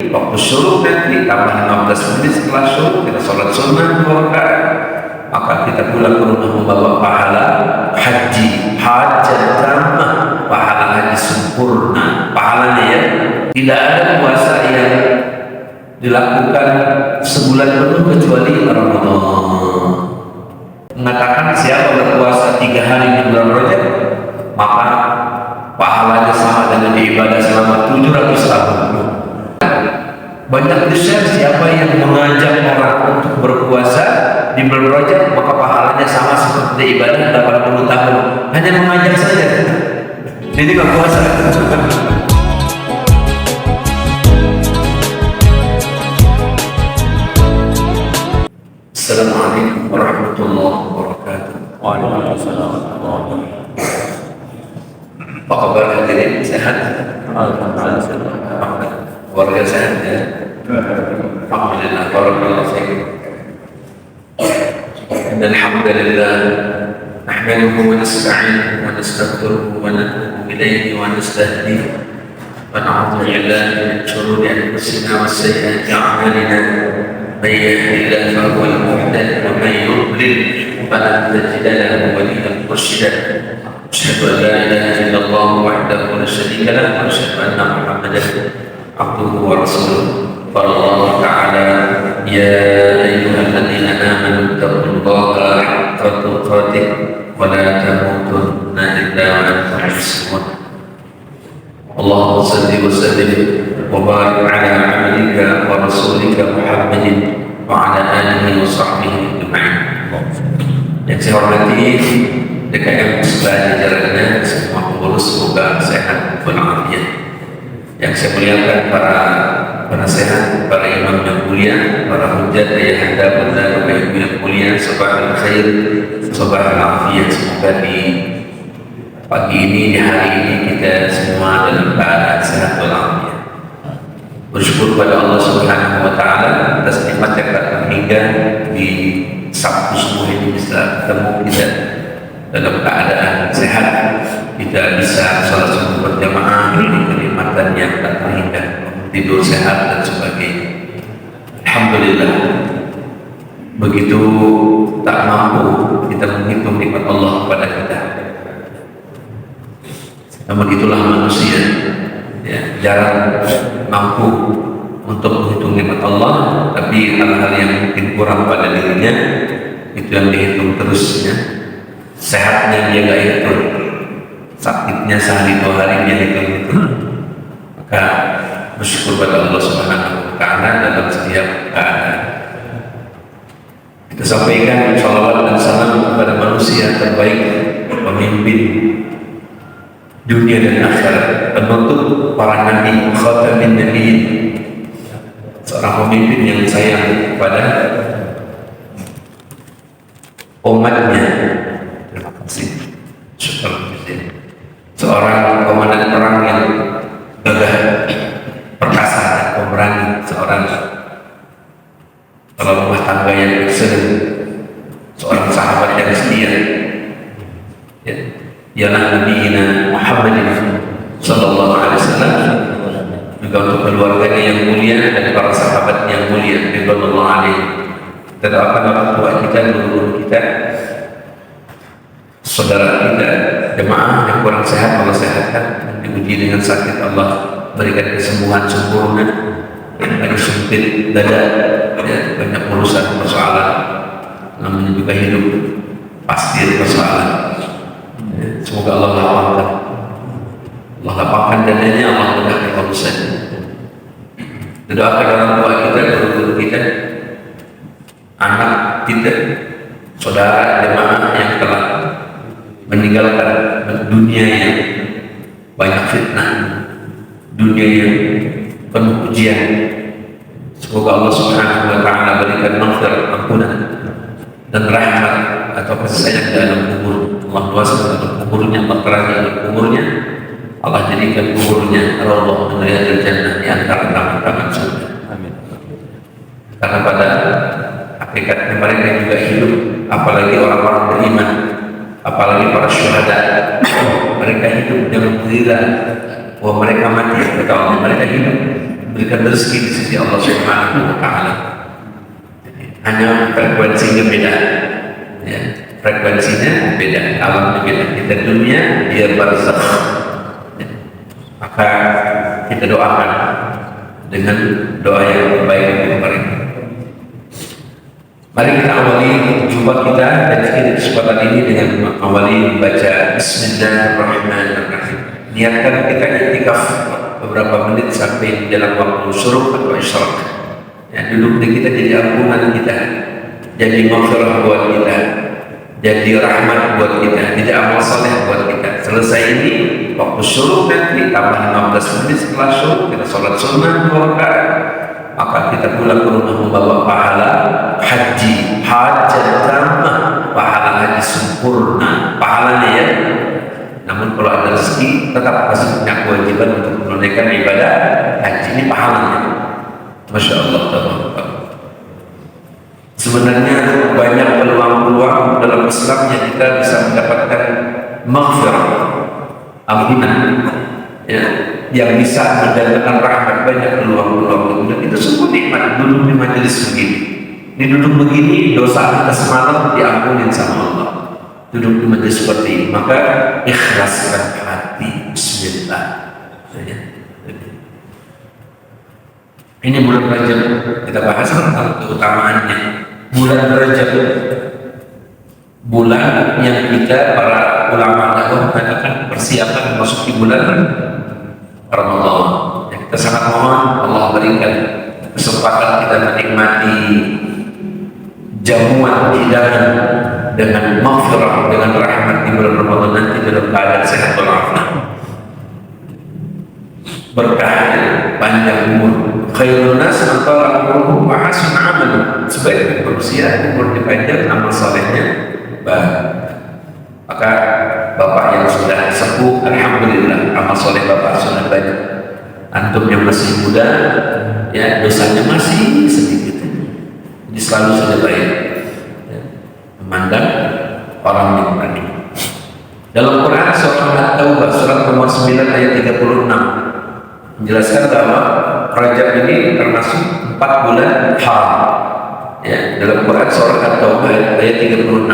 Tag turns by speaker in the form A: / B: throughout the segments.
A: waktu syuruk nanti tambah 15 menit setelah syuruk kita sholat sunnah 2 rakaat, maka kita pulang ke rumah membawa pahala haji, hajat tamah, pahala haji sempurna pahalanya ya. Tidak ada puasa yang dilakukan sebulan penuh kecuali Ramadan. Mengatakan siapa berpuasa 3 hari di bulan Rajab maka pahalanya sama dengan ibadah selama 700 tahun. Banyak besar siapa yang mengajak orang untuk berpuasa di bulan Rajab maka pahalanya sama seperti ibadah 80 tahun. Hanya mengajak saja, jadi nggak puasa. Assalamualaikum warahmatullahi wabarakatuh.
B: Waalaikumsalam warahmatullahi wabarakatuh.
A: Apa kabar hadirin? Sehat?
B: Alhamdulillah.
A: Keluarga sehat ya? Alhamdulillah. Barakallahu fiikum. Alhamdulillah. Nahmaduhu wa nasta'inuhu wa nastaghfiruhu wa natubu ilayhi wa nastahdihi wa na'udzu billahi min shururi anfusina wa sayyiati a'malina. من يهد الله فهو المهتد ومن يضلل فلن تجد له وليا مرشدا. أشهد أن لا إله إلا الله وحده لا شريك له وأشهد أن محمدا عبده ورسوله. قال الله تعالى يا أيها الذين آمنوا اتقوا الله حق تقاته ولا تموتن إلا وأنتم مسلمون. اللهم صل وسلم وبارك على عبدك ورسولك محمد وعلى آله وصحبه أجمعين. Yang saya hormati DKM sebagai jajarannya, semua pengurus semoga sehat walafiat. Yang saya muliakan para penasehat, para imam yang mulia, para hujat, ayahanda, bunda, bapak ibu yang mulia, sabahul khair, sabahul afiyat. Semoga di pagi ini, di hari ini kita semua dalam keadaan sehat walafiat. Bersyukur pada Allah Subhanahu wa Ta'ala atas nikmat yang datang hingga di Sabtu semua ini bisa ketemu kita dalam keadaan sehat, kita bisa sholat subuh berjamaah di kenikmatan yang tak terhingga, tidur sehat dan sebagainya. Alhamdulillah. Begitu tak mampu kita menghitung nikmat Allah kepada kita. Namun itulah manusia, ya, jarang mampu untuk menghitung nikmat Allah, tapi hal-hal yang mungkin kurang pada dirinya itu yang dihitung terus, ya. Sehatnya dia gak hitung, sakitnya sehari 2 hari dia hitung. Maka bersyukur pada Allah Subhanahu wa Ta'ala dalam setiap keadaan. Kita sampaikan shalawat dan salam kepada manusia terbaik, pemimpin dunia dan akhirat, penutup para nabi, khatamin nabiyyin, seorang pemimpin yang sayang kepada umatnya. Terima kasih. Syukur. Seorang komandan perang yang gagah perkasa dan pemberani, seorang kepala rumah tangga yang excellent, seorang sahabat yang setia, ya. Ialah Nabi Muhammad sallallahu alaihi wasallam, juga untuk keluarganya yang mulia dan para sahabat yang mulia radhiyallahu anhum. Kita doakan orang tua kita, guru kita, saudara kita, jemaah yang kurang sehat Allah sehatkan, dan diuji dengan sakit Allah berikan kesembuhan sempurna. Yang lagi sempit dada, ya, banyak urusan persoalan, namanya juga hidup pasti ada persoalan. Semoga Allah lapangkan dadanya, Allah mudahkan urusannya. Doakan orang tua kita, guru kita, anak kita, saudara jemaah yang telah meninggalkan dunia yang banyak fitnah, dunia yang penuh ujian. Semoga Allah Subhanahu wa Ta'ala berikan maghfirah, ampunan dan rahmat atau kasih sayang dalam kubur. Allah luaskan dalam kuburnya, Allah terangi dalam kuburnya, Allah jadikan kuburnya raudhah min riyadil jannah, di antara taman-taman surga. Amin. Karena pada hakikatnya mereka juga hidup, apalagi orang-orang beriman, apalagi para syuhada, mereka hidup dengan mengira bahwa mereka mati, kata Allah, mereka hidup berikan rezeki di sisi Allah Subhanahu wa taala. Hanya frekuensinya beda. Ya, frekuensinya beda, alamnya beda. Kita dunia, dia barzakh. Ya. Maka kita doakan dengan doa yang terbaik untuk mereka. Mari kita awali jumpa kita dan kita kesempatan ini dengan awali membaca Bismillahirrahmanirrahim. Niatkan kita iktikaf beberapa menit sampai menjelang waktu syuruk atau isyraq. Ya, duduk di kita jadi ampunan kita, jadi maghfirah buat kita, jadi rahmat buat kita, jadi amal saleh buat kita. Selesai ini waktu syuruk nanti tambah 15 menit setelah syuruk kita sholat sunnah 2 rakaat. Maka kita pulang ke rumah membawa pahala haji, hajat tamah, pahala haji sempurna, pahalanya ya. Namun kalau ada rezeki tetap masih punya kewajiban untuk menunaikan ibadah haji, ini pahalanya. Masya Allah. Sebenarnya banyak peluang-peluang dalam Islam yang kita bisa mendapatkan maghfirah, ampunan, ya, yang bisa mendatangkan rahmat. Banyak peluang-peluang, dan itu semua nikmat. Duduk di majelis begini, ini duduk begini, dosa kita semalam diampunin sama Allah. Duduk di majelis seperti ini, maka ikhlaskan hati. Bismillah. Ini bulan Rajab, kita bahas tentang keutamaannya. Bulan Rajab, bulan yang kita para ulama dakwah mengatakan persiapan memasuki bulan Ramadan. Kita sangat mohon Allah berikan kesempatan kita menikmati jamuan hidangan dengan maghfirah, dengan rahmat di bulan Ramadan nanti dalam keadaan sehat walafiat, berkahnya panjang umur. Khairun nas man tala umruhu wa hasuna amaluhu. Sebaik manusia umur dipanjang, amal salehnya baik. Maka bapak yang sudah sepuh, alhamdulillah amal saleh bapak sudah banyak. Antum yang masih muda, ya dosanya masih sedikit. Jadi selalu sudah baik. Memandang orang yang tadi. Dalam Quran surah At-Taubah surat nomor 9 ayat 36 menjelaskan bahwa Rajab ini termasuk 4 bulan haram. Ya, dalam Quran surah At-Taubah ayat 36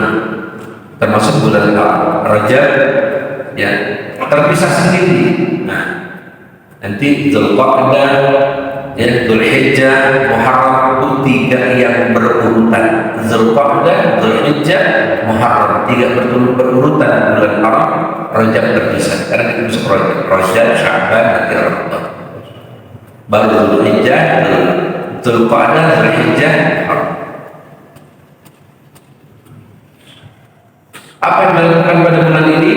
A: termasuk bulan haram. Rajab ya terpisah sendiri. Nah, nanti Dzulqa'dah, ya Dzulhijjah, Muharram itu 3 yang berurutan. Dzulqa'dah, Dzulhijjah, Muharram 3 berurutan bulan haram. Rajab terpisah karena kita masuk Rajab, Sya'ban, nanti Ramadan. Baru Dzulhijjah, Dzulqa'dah, Dzulhijjah, Muharram. Apa yang dilakukan pada bulan ini?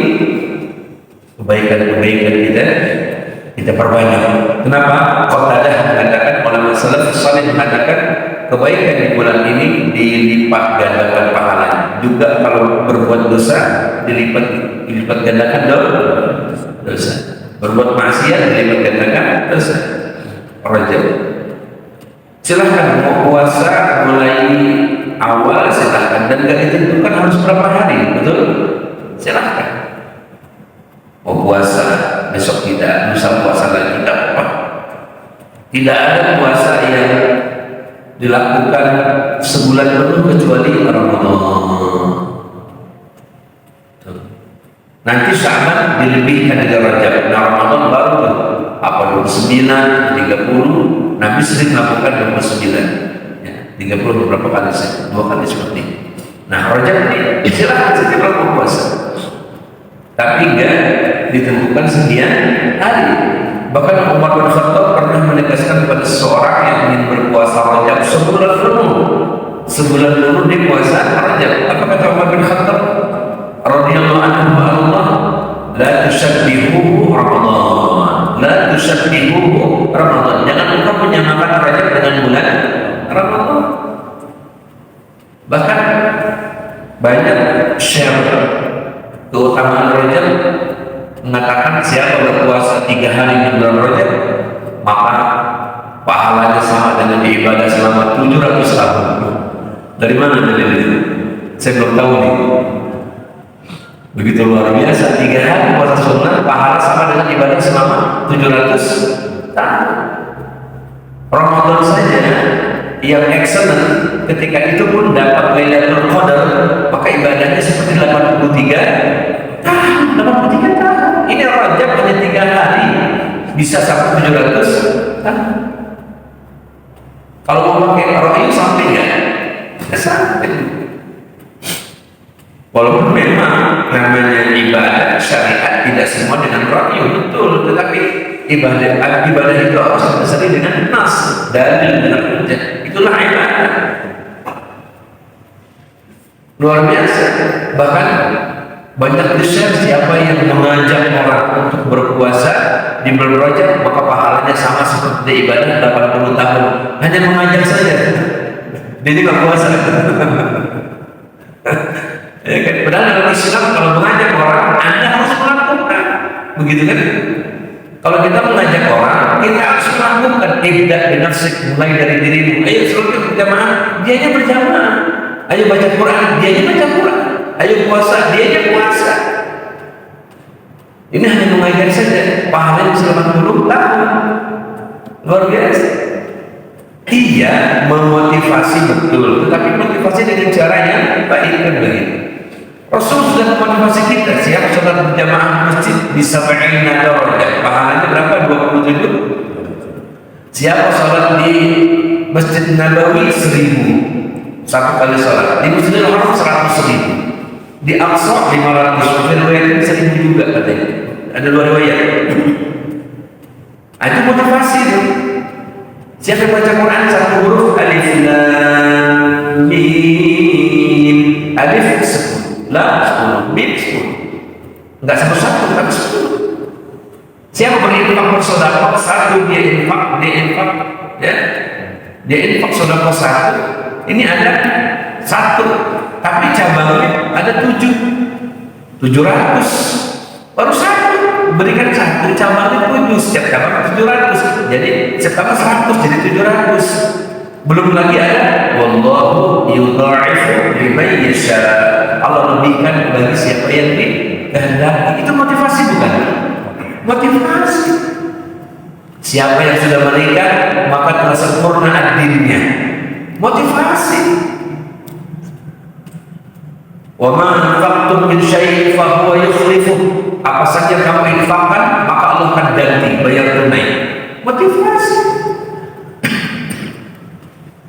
A: Kebaikan-kebaikan kita perbanyak. Kenapa? Qatadah mengatakan, ulama salaf saleh mengatakan kebaikan di bulan ini dilipat gandakan pahalanya. Juga kalau berbuat dosa dilipat gandakan dosa. Berbuat maksiat dilipat gandakan dosa. Rajab. Silahkan mau puasa mulai awal silahkan, dan gak ditentukan harus berapa hari, betul? Silahkan. Mau puasa besok tidak, lusa puasa lagi tidak apa. Tidak ada puasa yang dilakukan sebulan penuh kecuali Ramadan. Nanti Sya'ban dilebihkan dari Rajab. Nah, Ramadan baru apa 29, 30. Nabi sering melakukan 29. Ya, 30 beberapa kali sih, 2 kali seperti ini. Nah, Rajab ini silahkan saja melakukan puasa. Tapi enggak ditentukan sekian hari. Bahkan Umar bin Khattab pernah menegaskan kepada seseorang yang ingin berpuasa Rajab sebulan penuh. Sebulan penuh dia puasa Rajab. Apa kata Umar bin Khattab? Radhiyallahu anhu Allah, la tusyabbihu Ramadan. La tusyabbihu Ramadan. Jangan engkau menyamakan Rajab dengan bulan Ramadan. Bahkan banyak share keutamaan Rajab mengatakan siapa berpuasa 3 hari di bulan Rajab maka pahalanya sama dengan ibadah selama 700 tahun. Dari mana dalil itu? Saya belum tahu nih. Begitu luar biasa, 3 hari puasa sunnah pahala sama dengan ibadah selama 700 tahun. Ramadan saja yang excellent ketika itu pun dapat Lailatul Qadar, maka ibadahnya seperti 83 tahun. 83 tahun. Ini Rajab hanya 3 hari bisa sampai 700 tahun. Kalau mau pakai ra'yu sampai nggak? Nggak sampai. Walaupun memang namanya ibadah syariat tidak semua dengan ra'yu, betul, tetapi ibadah itu harus berdasarkan dengan nas, dalil, dengan hujjah. Itulah ibadah. Luar biasa. Bahkan banyak riset siapa yang mengajak orang untuk berpuasa di bulan Rajab, maka pahalanya sama seperti ibadah 80 tahun. Hanya mengajak saja. Dia tidak puasa. Ya kan? Padahal dalam Islam kalau mengajak orang, Anda harus melakukan. Begitu kan? Kalau kita mengajak orang, kita harus melakukan. Ibda binafsik, mulai dari dirimu. Ayo seluruh berjamaah, dianya berjamaah. Ayo baca Quran, dianya baca Quran. Ayo puasa, dianya puasa. Ini hanya mengajak saja. Pahalanya 80 tahun. Luar biasa. Dia memotivasi betul, tetapi motivasi dengan cara yang baik kan begitu. Rasul sudah memotivasi kita, siap sholat berjamaah masjid bisa ba'ina darajat, pahalanya berapa? 27. Siapa sholat di Masjid Nabawi 1000 satu kali sholat, di Masjidil Haram 100.000, di Aqsa 500, riwayat 1000 juga katanya. Ada 2 riwayat. Itu motivasi tuh. Siapa yang baca Quran satu huruf alif lam mim, alif 10, lam 10, mim 10. Enggak satu-satu, tapi 10. Siapa berinfak bersedekah satu, dia infak ya. Dia infak sedekah satu. Ini ada 1, tapi cabangnya ada 700. Baru 1. Berikan 1, cabangnya 7, setiap cabang 700, jadi setiap 100 jadi 700. Belum lagi ada wallahu yudha'ifu liman yasha, Allah lebihkan bagi siapa yang dikehendaki. Itu motivasi bukan? Motivasi. Siapa yang sudah menikah maka telah sempurna ad-dinnya. Motivasi. Wa ma anfaqtum min syai'in fa huwa yukhlifuh. Apa saja kamu infakkan maka Allah akan ganti, bayar tunai. Motivasi.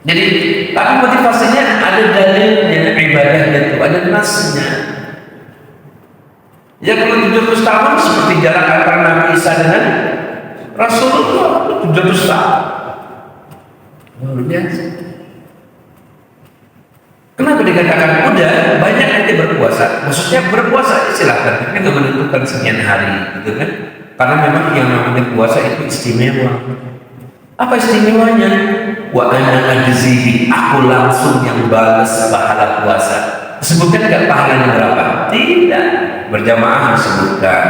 A: Jadi tapi motivasinya ada dalilnya, ibadahnya itu ada nasnya. Ya kalau 700 tahun seperti jarak antara Nabi Isa dengan Rasulullah 700 tahun. Luar biasa. Kenapa dikatakan udah banyak nanti berpuasa? Maksudnya berpuasa silakan, tapi nggak menentukan sekian hari, gitu kan? Karena memang yang namanya puasa itu istimewa. Apa istimewanya? Wa ana ajzihi, aku langsung yang balas pahala puasa. Disebutkan nggak pahalanya berapa? Tidak. Berjamaah disebutkan.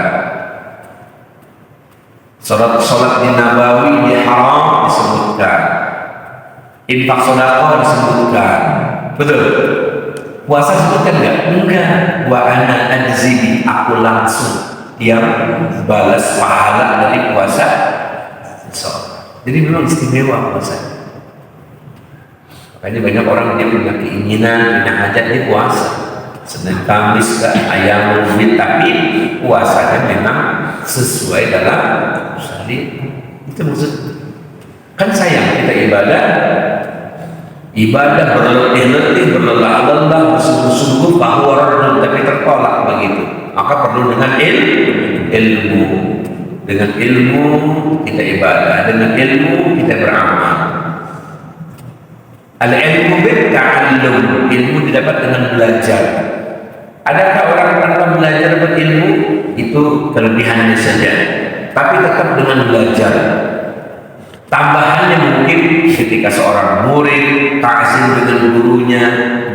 A: Sholat di Nabawi di Haram disebutkan. Infak sedekah disebutkan. Betul. Puasa sebutkan enggak? Wa ana ajzibi, aku langsung yang balas pahala dari puasa. Jadi memang istimewa puasa. Makanya banyak orang dia punya keinginan, punya hajat di puasa. Senin Kamis ke ayam bid, tapi puasanya memang sesuai dalam syariat. Itu maksud. Kan sayang kita ibadah berletih-letih, berlelah-lelah, bersungguh-sungguh bahwa redul tapi tertolak begitu. Maka perlu dengan ilmu. Dengan ilmu kita ibadah, dengan ilmu kita beramal. Al-ilmu bitta'allum, ilmu didapat dengan belajar. Adakah orang tanpa belajar berilmu? Itu kelebihannya saja. Tapi tetap dengan belajar. Tambahannya mungkin ketika seorang murid ta'zim dengan gurunya,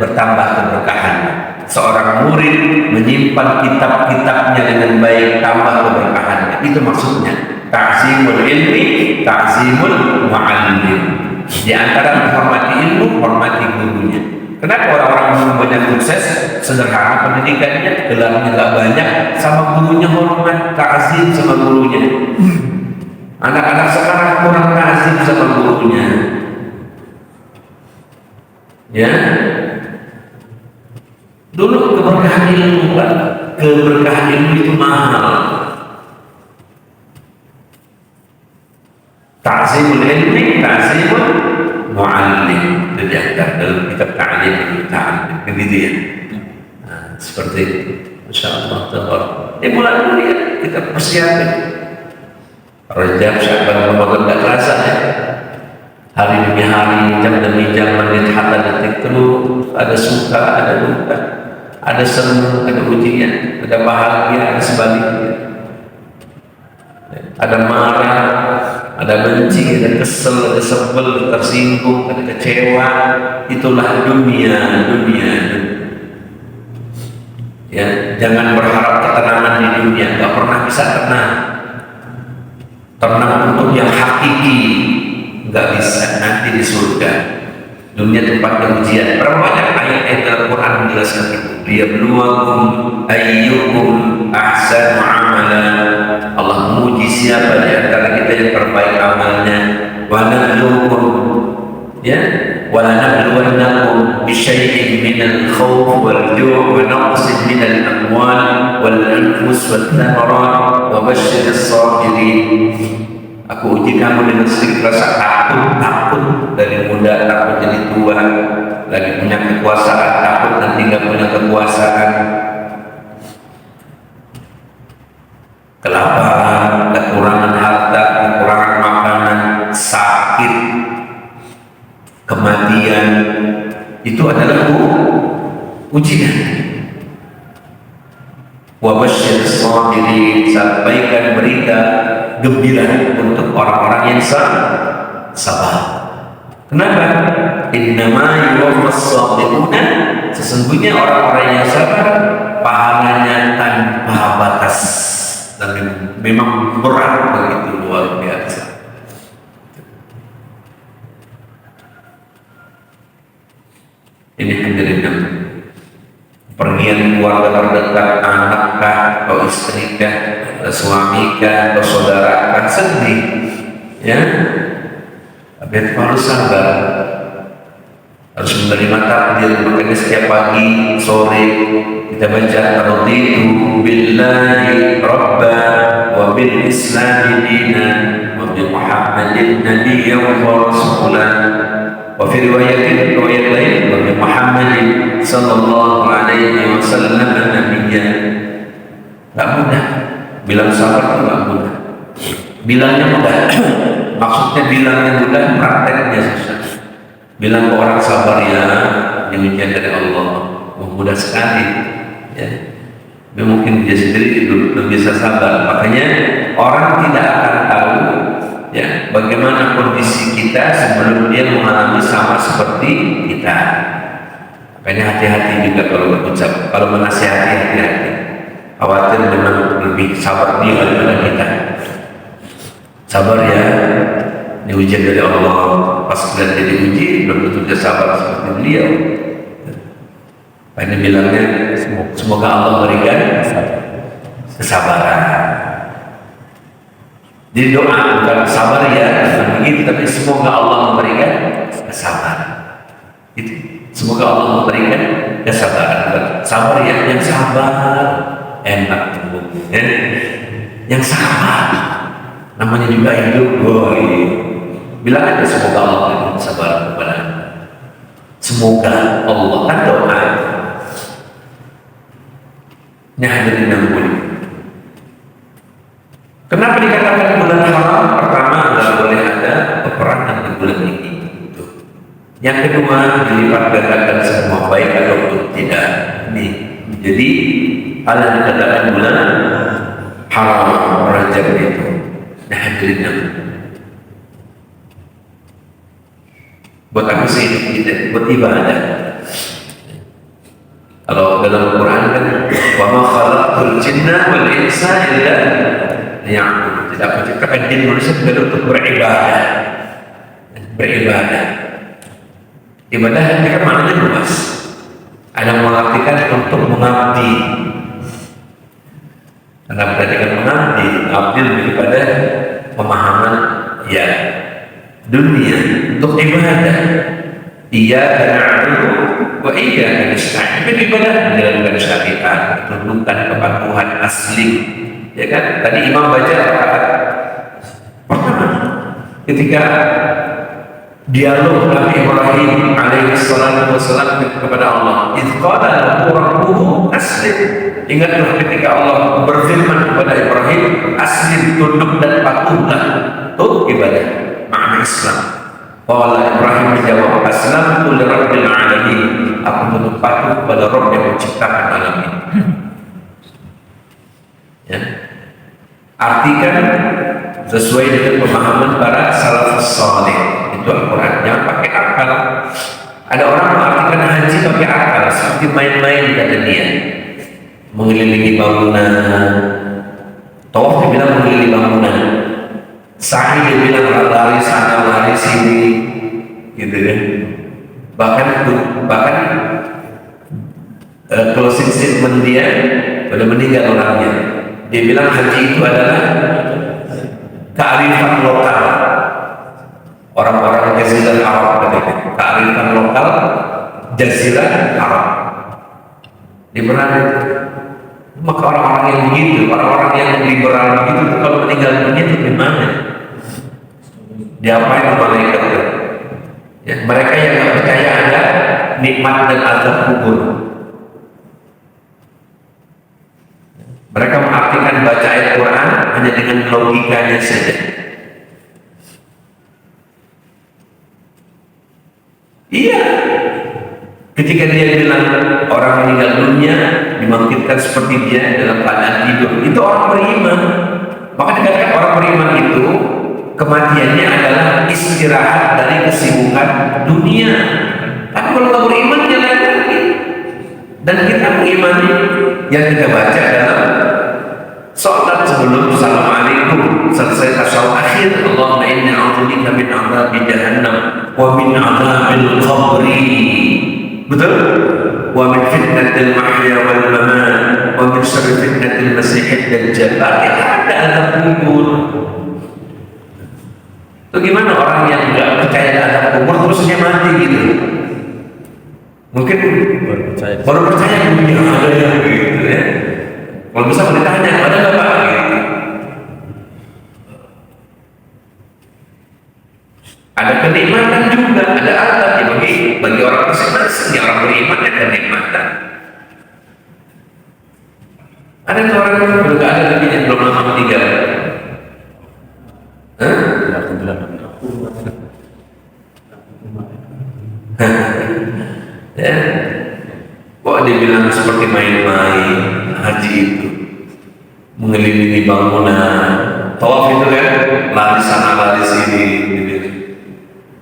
A: bertambah keberkahan. Seorang murid menyimpan kitab-kitabnya dengan baik, tambah keberkahannya. Itu maksudnya ta'zimul ilmi, ta'zimul mu'allim. Di antara menghormati ilmu, hormati gurunya. Kenapa orang-orang yang banyak sukses? Sederhana pendidikannya, gelarnya nggak banyak, sama gurunya hormat, ta'zim sama gurunya. Anak-anak sekarang kurang ta'zim sama gurunya. Ya, dulu keberkahan ilmu, Pak. Keberkahan ilmu itu mahal. Ta'zimul ilmi, ta'zimul mu'allim. Itu diantar dalam kitab ta'lim, ta'lim. Begitu ya. Nah, seperti itu. Masya Allah. Bulan mulia kita persiapkan. Rajab, Sya'ban, Ramadan tidak terasa ya. Hari demi hari, jam demi jam, menit hatta detik terus. Ada suka, ada duka, ada senang, ada ujian, ada bahagia, ada sebaliknya. Ada marah, ada benci, ada kesel, ada sebel, tersinggung, ada kecewa. Itulah dunia. Ya, jangan berharap ketenangan di dunia, nggak pernah bisa tenang. Tenang untuk yang hakiki nggak bisa, nanti di surga. Dunia tempatnya ujian. Berapa banyak ayat-ayat dalam Quran menjelaskan itu? Liyabluwakum ayyukum ahsanu amala. Allah menguji siapa di antara kita yang terbaik amalnya. Wa nabluwakum, ya, wa lanabluwannakum bisyai'in minal khawf wal ju' wa naqsin minal amwal wal anfus wat thamarat wa basyyiris sabirin. Aku uji kamu dengan sedikit rasa takut dari muda, takut jadi tua, lagi punya kekuasaan, takut nanti nggak punya kekuasaan, kelaparan, kekurangan harta, kekurangan makanan, sakit, kematian. Itu adalah ujian. Wa basyyiris sabirin, sampaikan berita gembira untuk orang-orang yang sabar. Kenapa? Innama yuwaffas shadiquna, sesungguhnya orang-orang yang sabar pahalanya tanpa batas, dan memang berat, begitu luar biasa. Ini hadirin, pergian keluarga terdekat, anakkah atau istrikah, suamikah atau saudarakah, sedih, ya. Tapi harus sabar, harus menerima takdir. Makanya setiap pagi, sore kita baca raditu billahi rabba wa bil islami dinan wa bi muhammadin nabiyyan wa rasulan. Wa fi riwayat lain wa bi muhammadin sallallahu alaihi wasallam nabiyyan. Tak mudah bilang sabar, itu tak mudah. Bilangnya mudah, maksudnya bilangnya mudah, prakteknya susah. Bilang ke orang sabar ya, ini ujian dari Allah, mudah sekali ya. Mungkin dia sendiri belum bisa sabar. Makanya orang tidak akan tahu ya bagaimana kondisi kita sebelum dia mengalami sama seperti kita. Makanya hati-hati juga kalau berucap, kalau menasihati, hati-hati. Khawatir memang lebih sabar dia daripada kita. Sabar ya, ini ujian dari Allah. Pas kita diuji, belum tentu dia sabar seperti beliau. Ini bilangnya semoga Allah berikan kesabaran. Jadi doa bukan sabar ya, bukan begitu, tapi semoga Allah memberikan kesabaran. Itu semoga Allah memberikan kesabaran. Sabar ya, yang sabar enak ya. Yang sabar namanya juga hidup, boy. Bilang aja semoga Allah memberikan kesabaran kepada anda. Semoga Allah, kan doa. Ini hadirin yang mulia. Kenapa dikatakan bulan haram? Pertama, tidak boleh ada peperangan di bulan ini. Yang kedua, dilipat gandakan semua baik ataupun tidak. Ini jadi hal yang dikatakan bulan haram Rajab itu. Nah, hadirin yang buat apa sih kita? Buat ibadah. Kalau dalam Quran kan, wa ma khalaqtul jinna wal insa illa liya'budun. Tidak menciptakan jin manusia kecuali untuk beribadah. Beribadah. Ibadah ini kan maknanya luas. Ada yang mengartikan untuk mengabdi. Karena berarti kan mengabdi, abdi lebih pada pemahaman ya dunia untuk ibadah. Iyyaka na'budu wa iyyaka nasta'in. Itu ibadah menjalankan syariat, ketundukan kepatuhan asli. Ya kan? Tadi imam baca rakaat pertama ketika dialog Nabi Ibrahim alaihi salatu wassalam kepada Allah. Idz qala lahu rabbuhu aslim. Ingatlah ketika Allah berfirman kepada Ibrahim, aslim, tunduk dan patuhlah. Itu ibadah makna Islam. Qala Ibrahim menjawab, aslamtu lirabbil alamin. Aku tunduk patuh kepada Rabb yang menciptakan alam ini. Ya. Artikan sesuai dengan pemahaman para salafus saleh. Itu Al-Quran, jangan pakai akal. Ada orang mengartikan haji pakai akal, seperti main-main kata dia. Mengelilingi bangunan, tawaf dibilang mengelilingi bangunan, sa'i dia bilang lari sana lari sini, gitu kan. Bahkan closing statement dia pada meninggal orangnya, dia bilang haji itu adalah kearifan lokal orang-orang Jazirah Arab, katanya kearifan lokal Jazirah Arab. Di mana maka orang-orang yang begitu, orang-orang yang liberal begitu, kalau meninggal dunia itu gimana? Diapain sama mereka? Ya, mereka yang nggak percaya ada nikmat dan azab kubur. Mereka mengartikan baca ayat Quran hanya dengan logikanya saja. Iya, ketika dia bilang orang meninggal dunia dibangkitkan seperti dia dalam keadaan tidur, itu orang beriman. Maka dikatakan orang beriman itu kematiannya adalah istirahat dari kesibukan dunia. Tapi kalau nggak beriman jalan lagi. Dan kita mengimani yang kita baca dalam sholat sebelum assalamualaikum, selesai tasyahud akhir, Allahumma inni a'udzubika min adzabi jahannam wa min adzabil qabri. Betul? Wa min fitnatil mahya wal mamat wa min syarri fitnatil masiihid dajjal. Ada azab kubur. Itu gimana orang yang enggak percaya ada azab kubur terus dia mati gitu? Mungkin baru percaya dunia ada yang gitu ya. Kalau bisa ditanya, ada nggak Pak? Gitu. Ada kenikmatan juga, ada azab ya bagi orang masing-masing. Orang beriman ada kenikmatan. Ada tuh orang yang belum ada lagi yang belum lama meninggal. Hah? Ya, kok dia bilang seperti main-main haji itu, mengelilingi bangunan, tawaf itu kan, lari sana lari sini, gitu.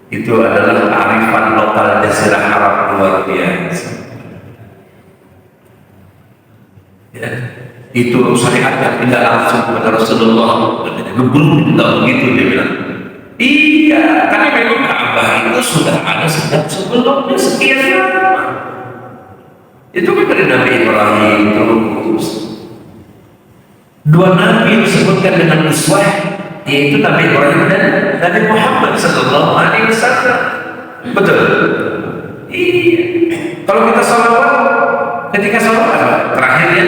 A: Itu adalah kearifan lokal Jazirah Arab luar biasa. Ya, itu syariat yang tidak langsung kepada Rasulullah. Gebru tidak begitu dia bilang. Iya, karena memang Ka'bah itu sudah ada sejak sebelumnya sekian lama. Itu kan dari Nabi Ibrahim terus. Dua nabi disebutkan dengan uswah, yaitu Nabi Ibrahim dan Nabi Muhammad sallallahu alaihi wasallam. Betul? Iya. Kalau kita salawat, ketika salawat terakhirnya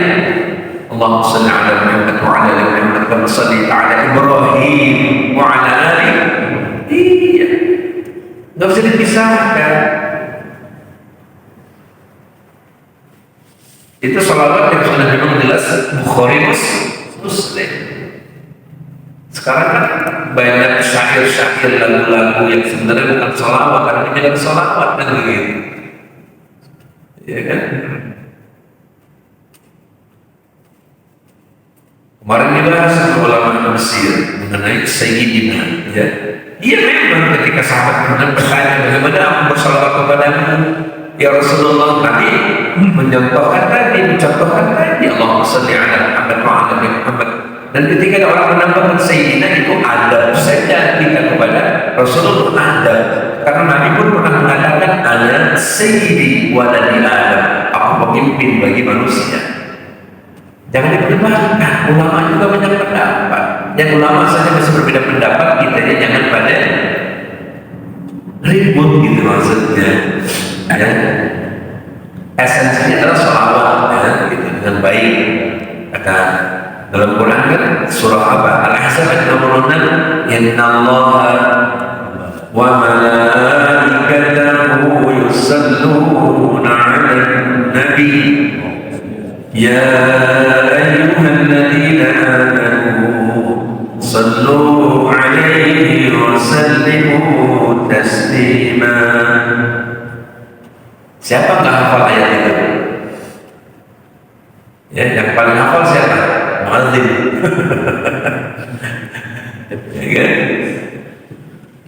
A: Allahumma shalli ala Muhammad wa ala ali Muhammad kama shallaita ala Ibrahim wa ala ali. Iya. Enggak bisa dipisahkan. Itu salawat yang sudah memang jelas Bukhari Muslim. Sekarang kan banyak syair-syair lagu-lagu yang sebenarnya bukan salawat, tapi menjadi salawat kan begitu. Ya kan? Kemarin dibahas ulama Mesir mengenai Sayyidina, ya. Iya memang ketika sahabat kemudian bertanya bagaimana aku bersalawat kepadamu ya Rasulullah, Nabi mencontohkan tadi Allahumma shalli ala Muhammad wa ala ali Muhammad. Dan ketika ada orang menambahkan Sayyidina itu adab saja kita kepada Rasulullah, adab. Karena Nabi pun pernah mengatakan ana sayyidi waladi Adam, aku pemimpin bagi manusia. Jangan diperdebatkan, ulama juga banyak pendapat. yang ulama saja masih berbeda pendapat, kita ini jangan pada ribut gitu maksudnya. Ya. Esensinya adalah sholawat ya, gitu, dengan baik. Kata dalam Quran kan surah apa? Al-Ahzab ayat 66, innallaha wa malaikatahu yusalluna 'alan nabi ya ayyuhalladzina amanu sallu 'alaihi wa sallimu taslima. Siapa nggak hafal ayat itu? Ya, yang paling hafal siapa? Muadzin. Ya kan?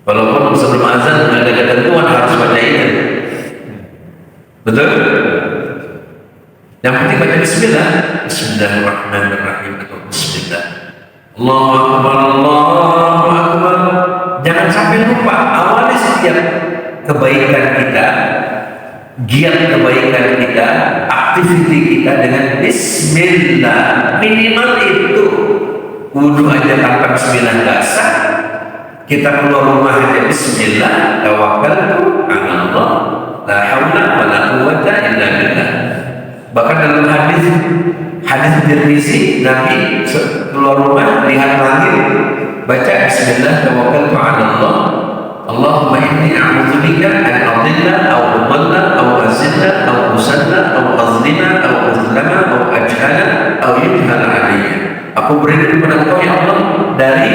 A: Walaupun sebelum azan nggak ada ketentuan harus baca itu. Betul? Yang penting baca Bismillah. Bismillahirrahmanirrahim atau Bismillah. Allahu Akbar, Allahu Akbar. Jangan sampai lupa awali setiap kebaikan kita, giat kebaikan kita, aktiviti kita dengan Bismillah. Minimal itu. Wudu aja tanpa Bismillah nggak sah. Kita keluar rumah aja Bismillah, tawakkaltu 'ala Allah, la haula wa la quwwata illa billah. Bahkan dalam hadis Tirmizi, Nabi keluar rumah lihat langit, baca Bismillah, tawakkaltu 'ala Allah, Allahumma inni a'udzubika an adilla aw udalla aw azilla aw usalla aw azlima aw uzlama aw ajhala aw yujhala alayya. Aku berlindung kepada Engkau ya Allah dari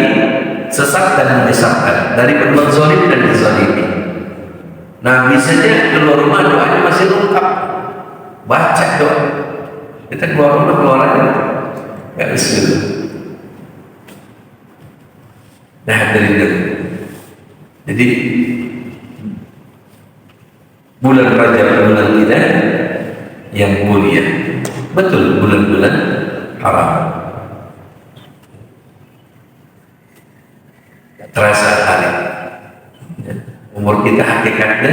A: sesat dan menyesatkan, dari berbuat zalim dan dizalimi. Nabi saja keluar rumah doanya masih lengkap. Baca doa. Kita keluar rumah keluar aja. Ya Bismillah. Nah hadirin. Jadi bulan Rajab bulan kita yang mulia, betul bulan-bulan haram. Terasa hari, umur kita hakikatnya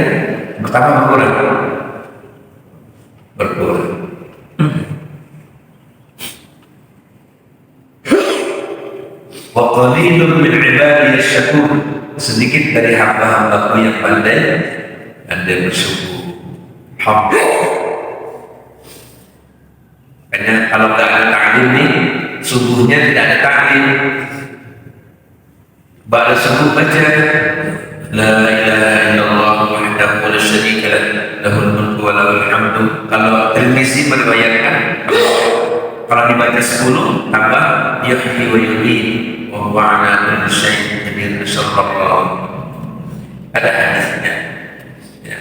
A: pertama berkurang. Wa qalilun min ibadiy syakur, sedikit dari hamba-hambaku yang pandai bersyukur. Karena kalau nggak ada ta'lim nih, subuhnya tidak ada ta'lim. Ba'da subuh baca la ilaha illallah wahdahu la syarika lah, lahul mulku wa lahul hamdu. Kalau Tirmizi meriwayatkan, kalau dibaca 10 tambah yuhyi wa yumiit wa huwa ala kulli syai'in qadir, insyaallah. Ada hadisnya. Ya.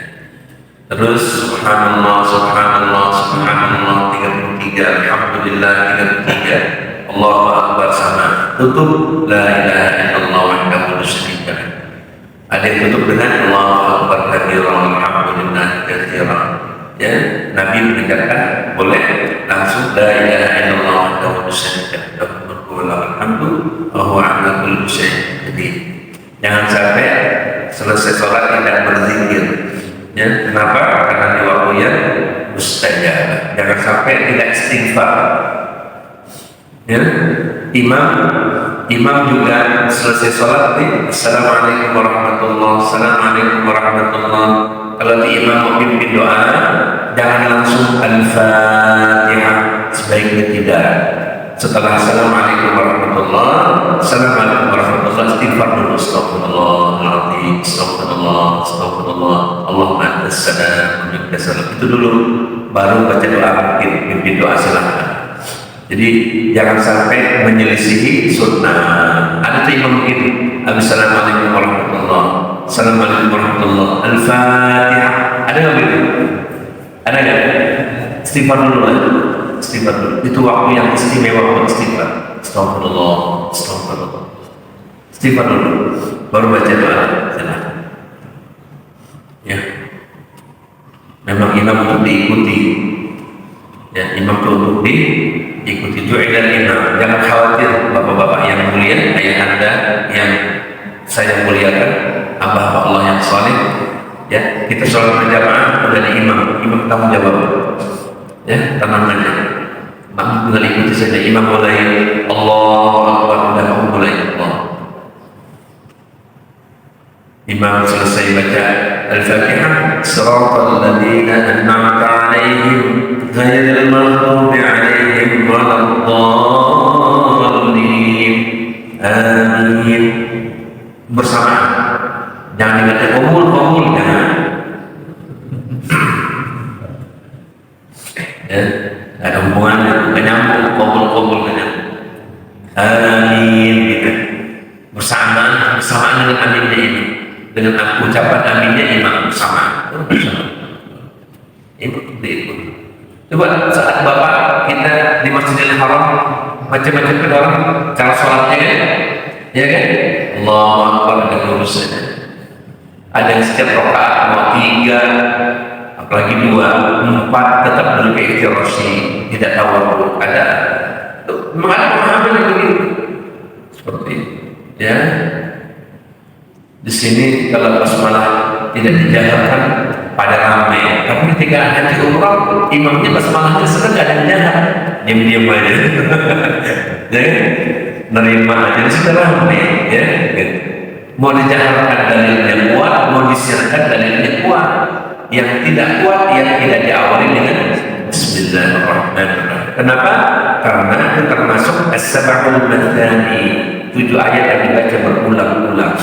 A: Terus subhanallah subhanallah subhanallah 33, alhamdulillah 33, Allahu akbar sama. Tutup la ilaha illallah wahdahu la syarika lah. Ada yang tutup dengan Allahu akbar katsiran walhamdulillah katsiran. Ya, Nabi mengajarkan boleh langsung la ilaha illallah wahdahu la syarika lah, lahul mulku wa lahul hamdu wa huwa ala kulli syai'in qadir. Jangan sampai selesai sholat tidak berzikir. Ya, kenapa? Karena di waktu yang mustajab. Jangan sampai tidak istighfar. Ya, imam juga selesai sholat assalamualaikum warahmatullah, assalamualaikum warahmatullah. Kalau di imam mau pimpin doa, jangan langsung al-fatihah, sebaiknya tidak. Setelah assalamualaikum warahmatullah, assalamualaikum warahmatullah, istighfar dulu, astagfirullahaladzim, astagfirullah, astagfirullah, Allahumma antas salam wa minkas salam. Itu dulu, baru baca doa, pimpin doa silahkan. Jadi jangan sampai menyelisihi sunnah. Ada tuh imam begini, assalamualaikum warahmatullah, assalamualaikum warahmatullah, al-fatihah. Ada nggak begitu? Ada nggak? Istighfar dulu lah. Istighfar dulu. Itu waktu yang istimewa untuk istighfar. Astagfirullah, astagfirullah. Istighfar dulu, baru baca doa. Ya. Memang imam untuk diikuti. Ya, imam itu untuk diikuti. Ju'ilal imam. Jangan khawatir bapak-bapak yang mulia, ayah anda yang saya muliakan, hamba Allah yang saleh. Ya, kita sholat berjamaah udah di imam tanggung jawab. Ya, tenang aja. makmum tinggal ikuti saja. Imam mulai Allahu Akbar dan makmum mulai Allah. Imam selesai baca Al-Fatihah, Shiratal ladzina an'amta 'alaihim ghairil maghdubi 'alaihim waladdallin. Amin. Bersamaan. Jangan dibaca komul jangan. Ya, ada hubungannya, menyambung komul menyambung. Amin gitu. Bersamaan dengan aminnya ini. Dengan ucapan aminnya imam bersama. Itu. Coba saat Bapak kita di Masjidil Haram macam-macam kan orang cara sholatnya kan, ya kan? Allahu Akbar ada lurusnya. Ada yang setiap rakaat mau 3, apalagi 2, 4 tetap dulu ke iftirashi, tidak tahu ada. Memang ada pemahaman yang begitu. Seperti itu. Ya. Di sini kalau basmalah tidak dijalankan pada ramai, tapi ketika haji umrah imamnya basmalahnya sedang ada yang jalan, diam-diam aja, ya, nerima aja sudah ramai, ya. Gitu. Mau dijalankan dalilnya kuat, mau disiarkan dalilnya kuat, yang tidak kuat yang tidak diawali dengan Bismillahirrahmanirrahim. Kenapa? Karena itu termasuk as-sab'ul mathani, 7 ayat yang dibaca berulang-ulang.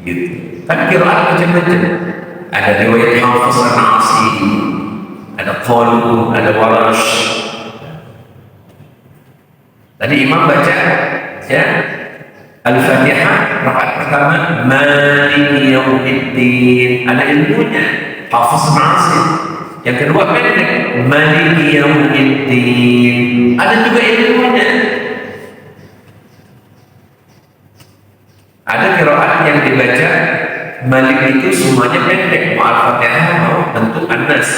A: Gitu. Kan qiraat macam-macam. Ada riwayat Hafiz An-Asim, ada Qalu, ada Warash. Tadi imam baca ya Al-Fatihah rakaat pertama Maliki Yaumiddin, ada ilmunya Hafiz An-Asim. Yang kedua pendek Maliki Yaumiddin, ada juga ilmunya. Ada qiraat yang dibaca Malik itu semuanya pendek, mau Al-Fatihah mau tentu An-Nas,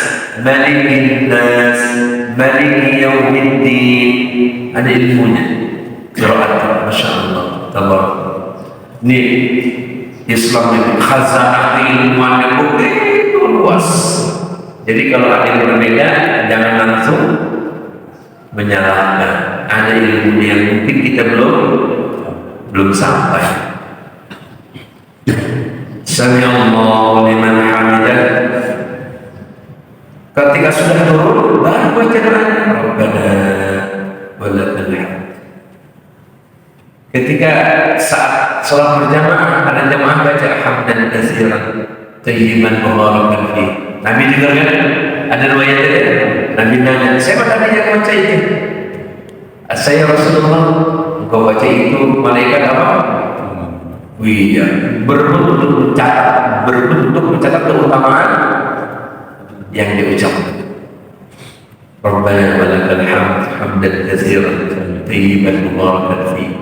A: Malikin Nas, Maliki Yaumiddin, ada ilmunya. Qiraat Masya Allah, tabarakallah. Ini Islam itu khazanah keilmuan yang begitu luas. Jadi kalau ada yang berbeda jangan langsung menyalahkan. Ada ilmu yang mungkin kita belum sampai. Sami'allahu liman hamidah. Ketika sudah turun baru baca doanya Rabbana walakal hamd. Ketika saat sholat berjamaah ada jamaah baca hamdan katsiran thayyiban mubarakan fi. Nabi juga kan ada riwayatnya. Nabi nanya, siapa tadi yang baca itu? Saya Rasulullah. Engkau baca itu malaikat apa? Iya, berbentuk mencatat keutamaan yang diucapkan. Rabbana walakal hamd hamdan katsiran thayyiban mubarakan fi.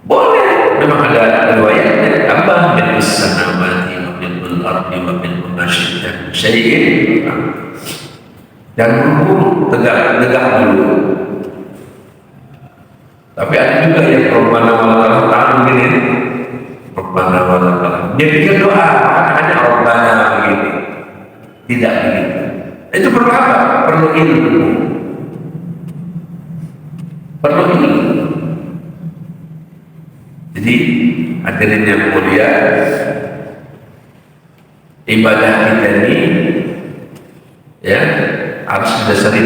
A: Boleh, memang ada riwayatnya Abah min as-samawati wa min al-ardi wa min ma syi'ta syai'in. Dan hukum tegak dulu. Tapi ada juga yang Rabbana walakal hamd begini. Rabbana walakal hamd. Dia pikir doa, hanya Rabbana begini. Tidak begitu. Itu perlu apa? Perlu ilmu. Perlu ilmu. Jadi hadirin yang mulia, ibadah kita ini ya harus didasari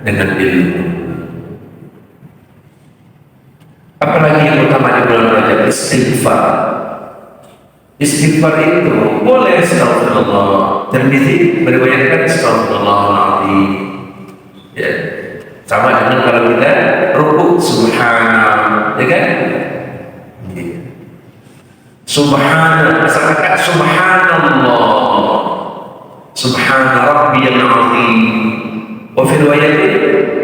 A: dengan ilmu. Apalagi yang utama di bulan Rajab, istighfar. Istighfar itu boleh astagfirullah. Tirmidzi meriwayatkan astagfirullahaladzim. Ya, sama dengan kalau kita rukuk subhanallah, ya kan? Subhanallah, masyarakat subhanallah, subhana rabbiyal azim. Wa fi riwayatin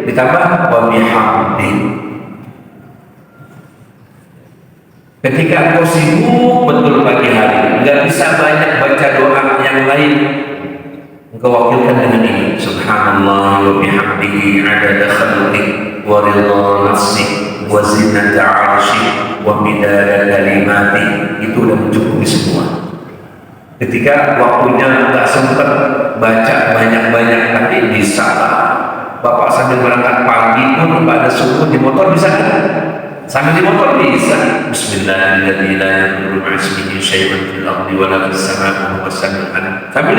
A: ditambah wa bihamdi. Ketika engkau sibuk betul pagi hari, nggak bisa banyak baca doa yang lain, engkau wakilkan dengan ini: Subhanallah wa bihamdihi adada khalqihi wa ridha nafsihi wa zinata 'arsyihi wa midada kalimatihi. Itu udah mencukupi semua. Ketika waktunya nggak sempat baca banyak-banyak, tapi bisa Bapak sambil berangkat pagi pun pada subuh di motor bisa kan? Sambil di motor bisa. Sambil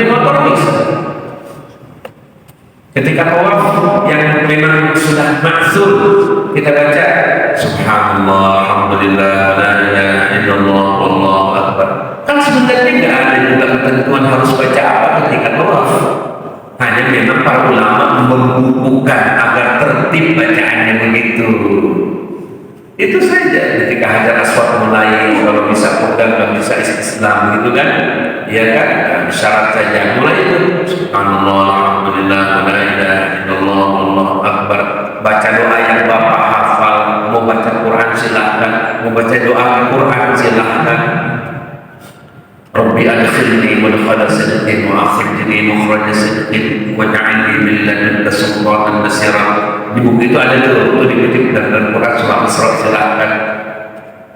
A: di motor bisa. Ketika tawaf yang memang sudah maksud kita baca Subhanallah, Alhamdulillah, la ilaha illallah, wallahu akbar. Kan sebenarnya nggak ada juga ketentuan harus baca apa ketika tawaf. Hanya memang para ulama membukukan agar tertib bacaannya begitu. Itu saja. Ketika Hajar Aswad mulai, kalau bisa pegang, kalau bisa Islam gitu kan, ya kan, syarat saja mulai itu Subhanallah, Alhamdulillah, la ilaha illallah, wallahu akbar. Baca doa yang Bapak hafal, mau baca Quran silahkan, mau baca doa Quran silahkan. Rabbi adkhilni mudkhala sidqin wa akhrijni mukhraja sidqin waj'alni min ladunka sultanan nasira. Di buku itu ada tuh, itu dikutip dari Quran surah Isra, silahkan.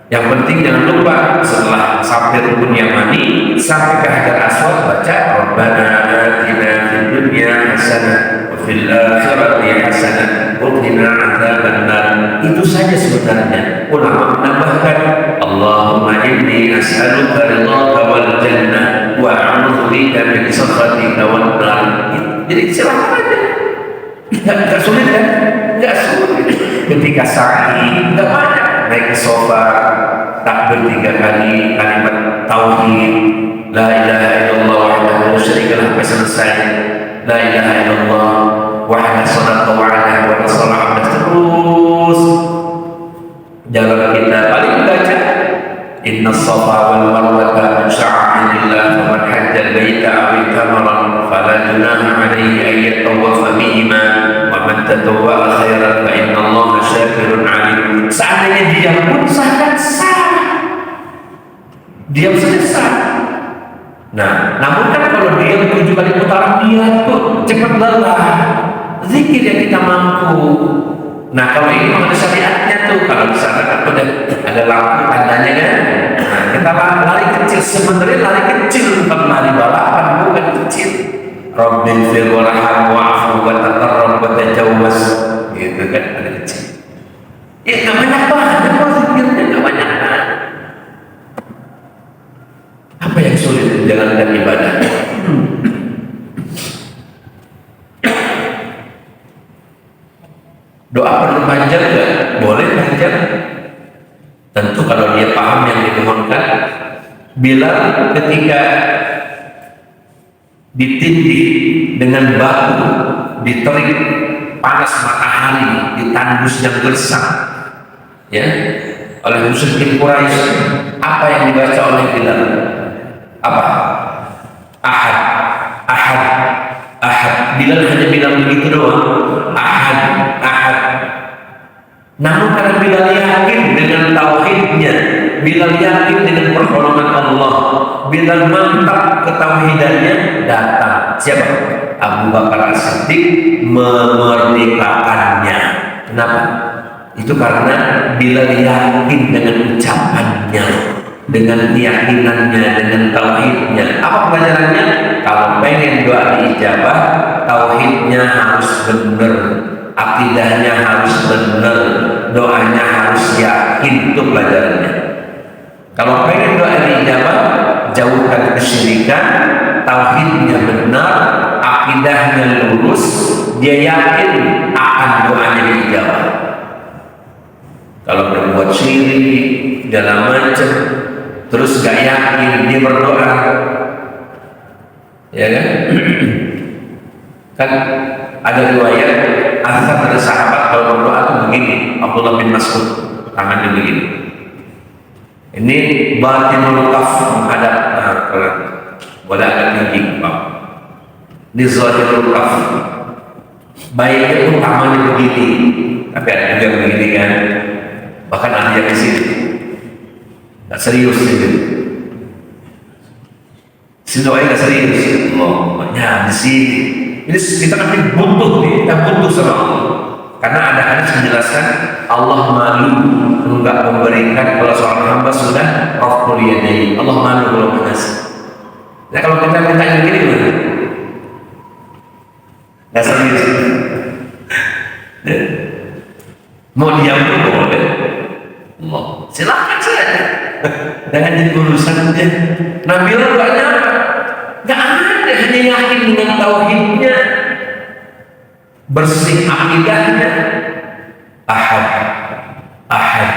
A: Yang penting jangan lupa setelah sampai rukun yamani sampai ke Hajar Aswad baca Rabbana atina fid dunya hasanah wa fil akhirati hasanah wa qina adzabannar. Itu saja sebenarnya. Ulama menambahkan Allahumma inni as'aluka ridhaka wal jannah wa a'udzu bika min sakhatika wan nar. Jadi silakan aja. Enggak sulit kan? Enggak sulit. Ketika sa'i enggak banyak, naik ke sofa takbir 3 kali, kalimat tauhid, la ilaha illallah wahdahu la syarika lahu, sampai selesai. La ilaha illallah wahdahu sadaqa wa'adahu wa nasara 'abdahu, terus jalan kita paling baca inna safa wal marwata min sya'airillah faman hajjal baita aw itamara fala junaha 'alaihi an yatawafa bihima wa man tatawwa khairan fa inna allaha syakirun 'alim. Seandainya dia pun sah, diam saja sah. Nah, namun kan kalau dia 7 kali putaran dia tuh cepat lelah. Zikir yang kita mampu. Nah, kalau ini ada syariatnya tuh, kalau di sana kan ada lampu tandanya kan. Nah, kita lari kecil, sebenarnya lari kecil, bukan lari balapan, bukan kecil. Rabbil fir warham wa'fu wa taqarrab wa tajawwaz, gitu kan, ada kecil. Ya nggak banyak banget, zikirnya nggak banyak banget. Apa yang sulit menjalankan ibadah? Doa perlu panjang nggak? Boleh panjang. Tentu kalau dia paham yang dimohonkan. Bila ketika ditindih dengan batu, diterik panas matahari, ditandus yang gersang, ya, oleh musyrikin Quraisy, apa yang dibaca oleh Bilal? Apa? Ahad, ahad, ahad. Bilal hanya bilang begitu doang. Ahad, ahad. Namun karena Bilal yakin dengan tauhidnya, Bilal yakin dengan pertolongan Allah, Bilal mantap ketauhidannya, datang siapa? Abu Bakar As-Siddiq memerdekakannya. Kenapa? Itu karena Bilal yakin dengan ucapannya, dengan keyakinannya, dengan tauhidnya. Apa pelajarannya? Kalau pengen doa diijabah, tauhidnya harus benar, akidahnya harus benar, doanya harus yakin. Itu pelajarannya. Kalau pengen doa diijabah, jauhkan kesyirikan, tauhidnya benar, akidahnya lurus, dia yakin akan doanya diijabah. Kalau berbuat syirik, segala macam, terus gak yakin dia berdoa, ya kan? Kan ada riwayat, ada sahabat kalau berdoa itu begini, Abdullah bin Mas'ud tangannya begini. Ini batinul kaf menghadap wala agak tinggi, Pak. Ini zahirul kaf, baiknya itu tangannya begini, tapi ada juga begini kan. Bahkan ada yang di sini nggak serius gitu. Sini doanya nggak serius. Allahnya di sini. Ini kita kan butuh nih, kita butuh sama Allah. Karena ada hadis menjelaskan Allah malu enggak memberikan kalau seorang hamba sudah raful yadayhi. Allah malu kalau mengasih. Nah kalau kita minta yang begini gimana? Nggak serius. Mau diam pun boleh. Allah, silakan saja. Jangan jadi urusan dia. Nabi banyak apa? Gak ada, hanya yakin dengan tauhidnya, bersih akidahnya, ahad, ahad.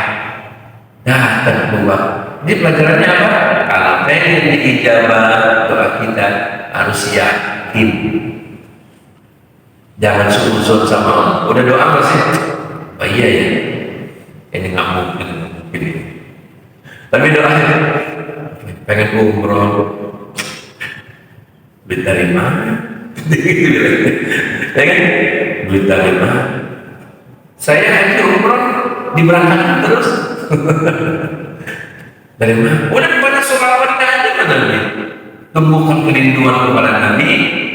A: Datang keluar. Ini pelajarannya apa? Kalau pengen diijabah doa kita harus yakin. Jangan suuzon sama Allah. Udah doa nggak sih? Oh iya ya. Ini nggak mungkin. Tapi doanya pengen umroh. Duit dari mana? Ya kan? Duit dari mana? Saya haji umroh diberangkatkan terus. Dari mana? Udah kepada sholawatnya aja mana nih? Tumbuhkan kerinduan kepada Nabi,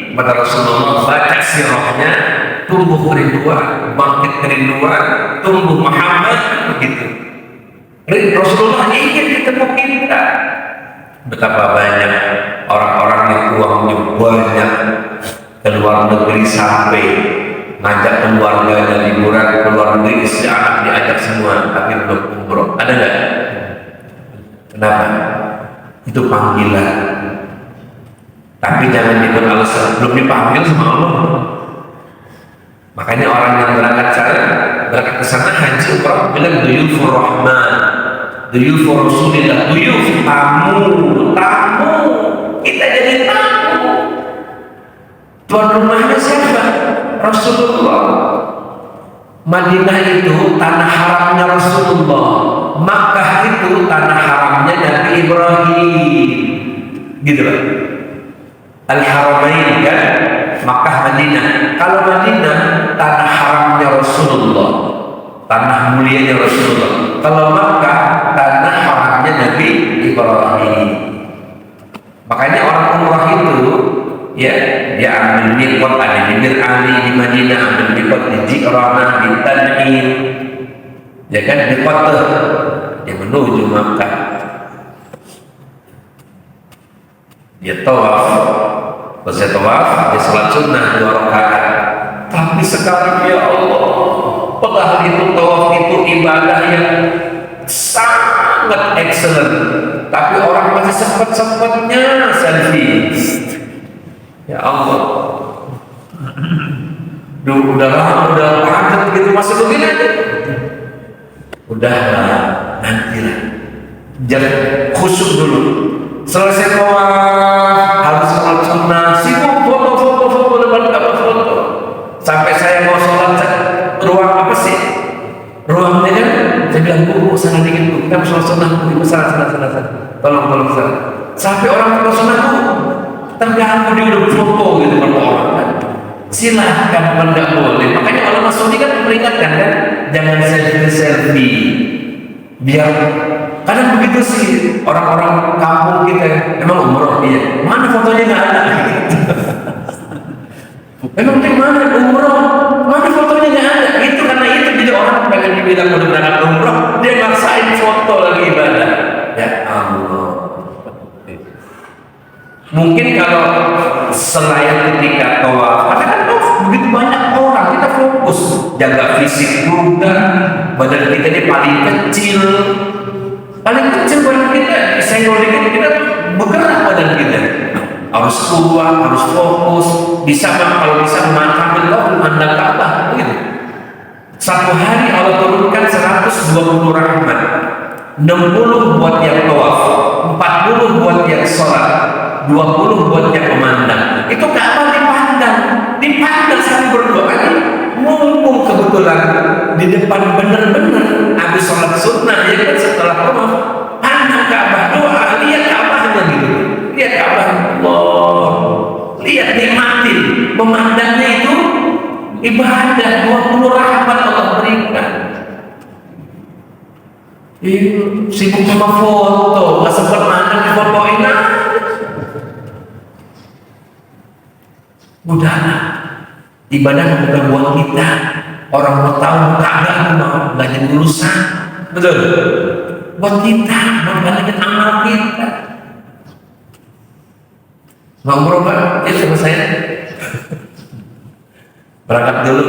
A: kepada Rasulullah, baca sirahnya, tumbuh kerinduan, bangkit kerinduan, tumbuh Muhammad, begitu. Rasulullah ingin ketemu kita. Betapa banyak orang-orang yang uangnya banyak, ke luar negeri sampai ngajak keluarganya liburan ke luar negeri, istri anak diajak semua, tapi belum umroh. Ada nggak? Kenapa? Itu panggilan. Tapi jangan ikut alasan belum dipanggil sama Allah. Makanya orang yang berangkat ke sana haji umrah bilang duyufur rahman, duyufur rasulillah, duyuf tamu. Kita jadi tamu. Tuan rumahnya siapa? Rasulullah. Madinah itu tanah haramnya Rasulullah. Makkah itu tanah haramnya Nabi Ibrahim. Gitu loh. Al-Haramain kan, Makkah Madinah. Kalau Madinah tanah haramnya Rasulullah, tanah mulianya Rasulullah. Kalau Makkah tanah haramnya Nabi Ibrahim. Makanya orang umrah itu ya dia ambil miqat ada di Bir Ali di Madinah, ambil miqat di Ji'ranah di Tan'im, ya kan, di kota dia menuju Makkah. Dia tawaf, selesai tawaf, dia sholat sunnah 2 rakaat. Tapi sekarang ya Allah, padahal itu tawaf itu ibadah yang sangat excellent, tapi orang masih sempet-sempetnya selfie. Ya Allah, udah padat gitu masih begini aja. Udahlah, nantilah. Jangan khusyuk dulu. Selesai tawaf harus sholat sunnah, sibuk foto depan kamar foto. Sampai saya mau sholat, ruang apa sih? Ruangnya kan, saya bilang bu, sana dikit bu, kita mau sholat sunnah bu, sana, tolong sana. Sampai orang sholat sunnah bu, terganggu dia udah foto gitu depan orang kan. Silahkan, tidak boleh. Makanya ulama Saudi kan memperingatkan kan, jangan selfie. Biar kadang begitu sih orang-orang kampung kita, emang umroh dia, mana fotonya nggak ada. Emang di mana umroh, mana fotonya nggak ada. Itu karena itu jadi orang pengen dibilang udah berangkat umroh, dia maksain foto lagi ibadah. Ya Allah. Mungkin kalau selain ketika tawaf, karena kan begitu banyak orang, kita fokus jaga fisik juga, badan kita ini paling kecil badan kita, senggol dikit kita bergerak badan kita, harus kuat, harus fokus, kalau bisa memandang Ka'bah begitu. Satu hari Allah turunkan 120 rahmat, 60 buat yang tawaf, 40 buat yang sholat, 20 buat yang memandang. Itu Ka'bah dipandang sambil berdoa nih. Mumpung kebetulan di depan bener-bener habis sholat sunnah ya kan, setelah tawaf pandang Ka'bah, doa, lihat Ka'bahnya gitu, lihat Ka'bah Allah, lihat nikmatin, memandangnya itu ibadah. 20 rahmat Allah berikan. Sibuk sama foto, nggak sempat mandang di fotoin aja. Udahlah, ibadah bukan buat kita. Orang mau tahu kagak mau nggak jadi urusan, betul? Buat kita, bukan amal kita. Mau berubah, ya sama saya. Berangkat dulu,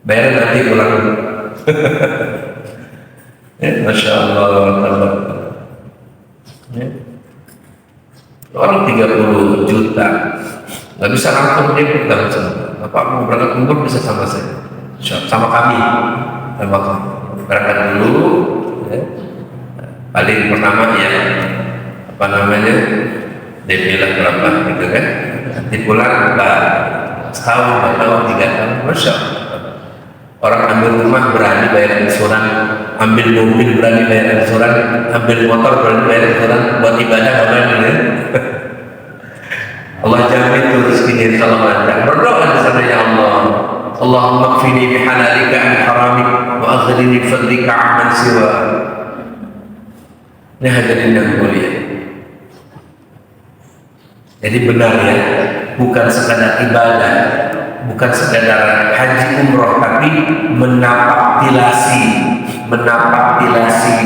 A: bayar nanti pulang. Masya Allah. Ya. Orang 30 juta nggak bisa langsung dia berangkat sama. Bapak mau berangkat umroh bisa sama saya, sama kami, berangkat dulu. Ya. Paling pertama ya apa namanya DP lah berapa gitu kan, nanti pulang setahun, 2 tahun, 3 tahun, Masya Allah. Orang ambil rumah berani bayar iuran, ambil mobil berani bayar iuran, ambil motor berani bayar iuran, buat ibadah berani ya. Allah jamin tuh rezekinya insyaallah lancar. Berdoa di sana ya Allah. Allahumma kfini bihalalika an haramik wa aghnini bifadlika amman siwa. Ini hadirin yang mulia. Jadi benar ya, bukan sekadar ibadah, bukan sekadar haji umroh, tapi menapaktilasi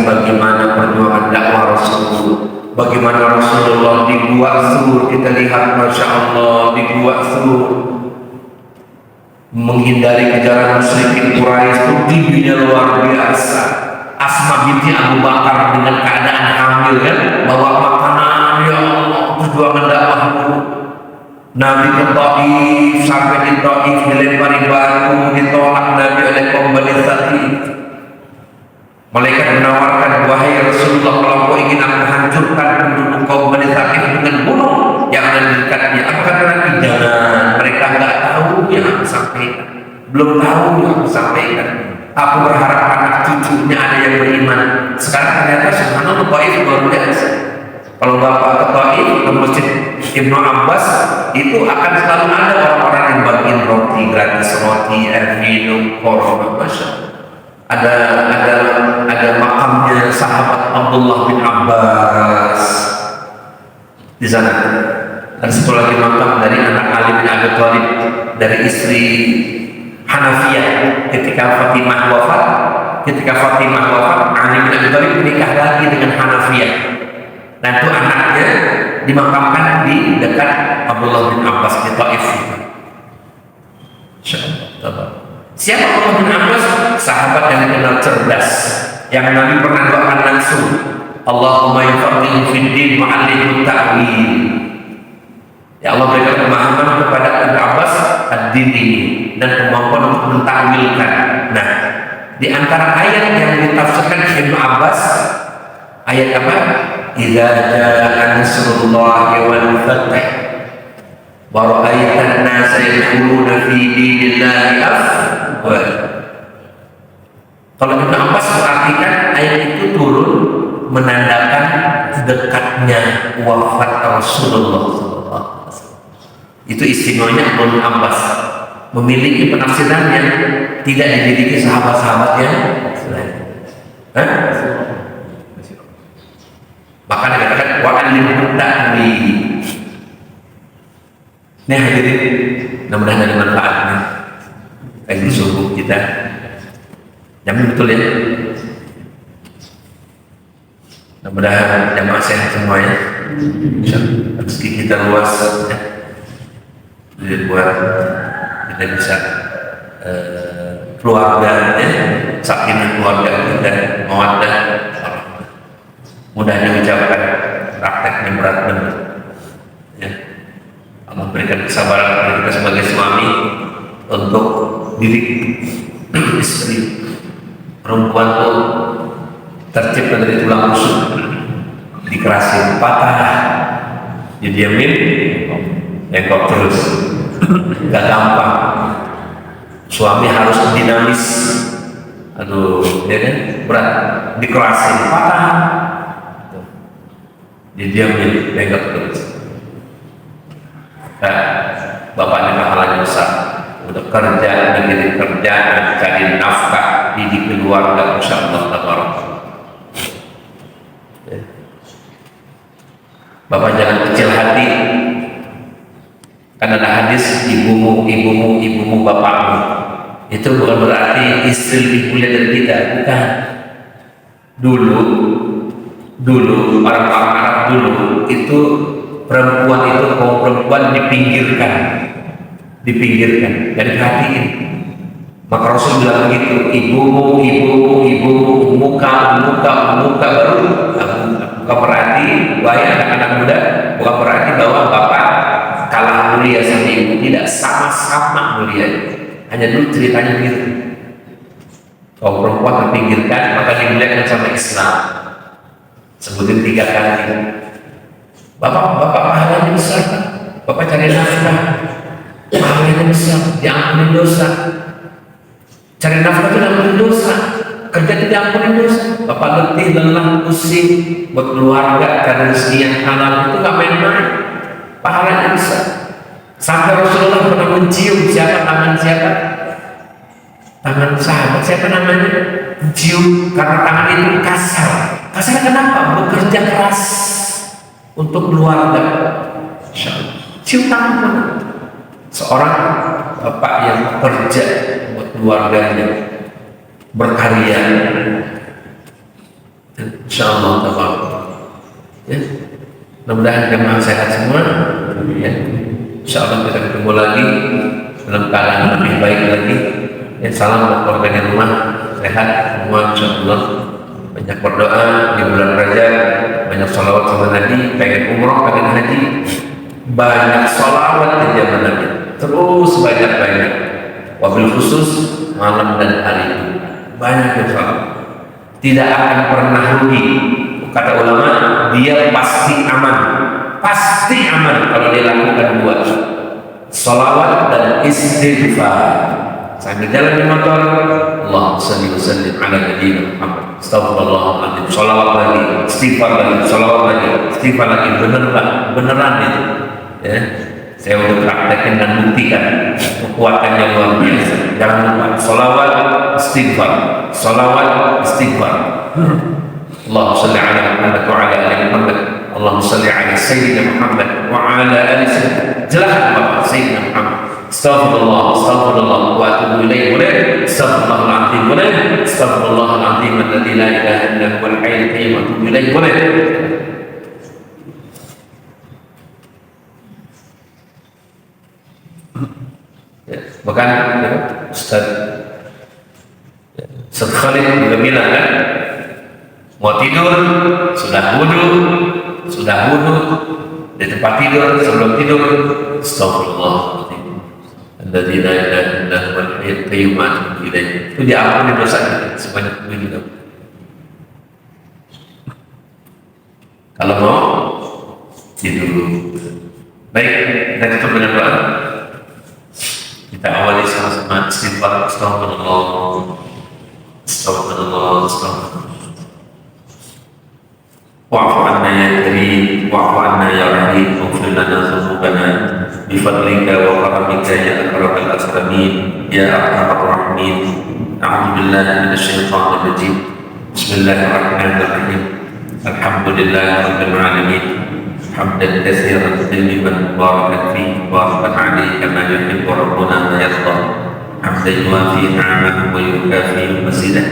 A: bagaimana perjuangan dakwah Rasulullah, bagaimana Rasulullah di Gua Sur. Kita lihat Masya Allah di Gua Sur menghindari kejaran musyrikin Quraisy itu tingginya luar biasa. Asma binti Abu Bakar dengan keadaan hamil kan, bawa makanan, ya Allah, perjuangan dakwahmu. Nabi ke Taif, sampai di Taif dilempari batu, ditolak Nabi oleh kaum Bani Thaqif. Malaikat menawarkan, wahai Rasulullah, kalau kau ingin aku hancurkan penduduk kaum Bani Thaqif dengan gunung yang ada di dekatnya, apa kata Nabi? Jangan, mereka nggak tahu yang aku sampaikan, belum tahu yang aku sampaikan. Aku berharap anak cucunya ada yang beriman. Sekarang ternyata subhanallah Taif luar biasa. Kalau Bapak ke Taif, ke Masjid Ibnu Abbas, itu akan selalu ada orang-orang yang bagiin roti, gratis roti, air minum, korban, Masya Allah. Ada makamnya sahabat Abdullah bin Abbas di sana. Dan satu lagi makam dari anak Ali bin Abi Thalib, dari istri Hanafiyah. Ketika Fatimah wafat, Ali bin Abi Thalib menikah lagi dengan Hanafiyah. Dan itu anaknya dimakamkan di dekat Abdullah bin Abbas di Taif. Siapa Abdullah bin Abbas? Sahabat yang dikenal cerdas, yang Nabi pernah doakan langsung, Allahumma yufaqihu fid din ma'allimhu ta'wil. Ya Allah, berikan pemahaman kepada Ibnu Abbas ad-din ini dan kemampuan untuk mentakwilkan. Nah, di antara ayat yang ditafsirkan Ibnu Abbas, ayat apa? Idza jaa nasrullahi wal fath wa ra'aitan nasa yadkhuluna fi dinillahi afwaj. Kalau Ibnu Abbas mengartikan ayat itu turun menandakan dekatnya wafat Rasulullah SAW. Itu istimewanya Ibnu Abbas, memiliki penafsiran yang tidak dimiliki sahabat-sahabat yang lain. Maka dikatakan wa'alimhu ta'wil. Ini hadirin, mudah-mudahan ada manfaatnya bagi subuh kita. Jamin betul ya. Mudah-mudahan jamaah sehat semuanya. Insyaallah rezeki kita luas ya. Jadi buat kita bisa keluarga ya, sakinah keluarga kita, mawaddah. Mudah diucapkan, prakteknya berat benar. Ya. Allah berikan kesabaran kepada kita sebagai suami untuk diri istri. Perempuan itu tercipta dari tulang rusuk, dikerasin, patah, didiamin, nengok terus, gak gampang. Suami harus dinamis, aduh, ya kan, berat, dikerasin, patah, didiamin, nengok terus. Nah, bapaknya pahalanya besar untuk kerja, negeri kerja, mencari nafkah, didik keluarga, insyaallah tabaraka. Bapak jangan kecil hati, karena ada hadis ibumu bapakmu. Itu bukan berarti istri lebih mulia dari kita, bukan. Dulu orang-orang Arab dulu itu perempuan itu, kaum perempuan dipinggirkan, jadi perhatiin. Maka Rasul bilang begitu, ibumu, muka baru bukan berarti bahaya anak-anak muda, bukan berarti bahwa bapak kalah mulia sama ibu, tidak, sama-sama mulia. Hanya dulu ceritanya begitu. Kalau perempuan terpinggirkan, maka dimuliakan sama Islam. Sebutin 3 kali. Bapak pahalanya besar, bapak cari nafkah, pahalanya besar, diampuni dosa. Cari nafkah itu diampuni dosa, kerja itu diampuni dosa. Bapak letih, lelah, pusing buat keluarga, cari rezeki yang halal, itu gak main-main, pahalanya besar. Sampai Rasulullah pernah mencium tangan sahabat, siapa namanya, mencium karena tangan itu kasar kenapa? Bekerja keras untuk keluarga. Cium tangan seorang bapak yang bekerja buat keluarganya, berkarya. Insyaallah ya. Mudah-mudahan jemaah sehat semua ya. Insyaallah kita ketemu lagi dalam keadaan lebih baik lagi ya. Salam buat keluarga di rumah, sehat semua insyaallah. Banyak berdoa di bulan Rajab, banyak sholawat sama Nabi, pengen umroh, pengen haji, banyak sholawat di zaman Nabi, terus banyak-banyak. Wabil khusus malam dan hari itu banyak yang sholawat, tidak akan pernah rugi. Kata ulama, dia pasti aman kalau dia lakukan 2, sholawat dan istighfar. Sambil jalan di motor, Allahumma shalli wa sallim ala nabiyyina Muhammad, astagfirullahaladzim, sholawat lagi, istighfar lagi, sholawat lagi, istighfar lagi, beneran itu ya. Saya udah praktekin dan buktikan kekuatannya luar biasa. Jangan lupa sholawat istighfar. Allahumma shalli ala Muhammad wa ala ali Muhammad, Allahumma shalli ala Sayyidina Muhammad wa ala ali Sayyidina. Jelaskan Bapak Sayyidina Muhammad. Astaghfirullah wa atubu ilaih. Astaghfirullahal azim alladzi la ilaha illa huwal hayyul qayyum wa atubu ilaih. Bahkan Ustaz Khalid juga bilang kan, mau tidur sudah wudu di tempat tidur, sebelum tidur astagfirullahaladzim alladzi la ilaha illa huwal hayyul qayyum wa atubu ilaih. Itu diampuni dosa kita sebanyak itu. Kalau mau tidur. Baik, kita tutup dengan doa. Kita awali sama-sama istighfar. Astagfirullah. Wa'fu anna ya karim, wa'fu anna ya rahim, waghfir lana dhunubana bifadlika wa karamika ya akramal akramin ya arhamar rahimin. A'udzu billahi minasy syaithanir rajim. Bismillahirrahmanirrahim. Alhamdulillahi rabbil alamin. Hamdan katsiran tayyiban mubarakan fihi mubarakan alaihi kama yuhibbu rabbuna wa yarda. Hamdan yuwafi ni'amahu wa yukafi mazidah.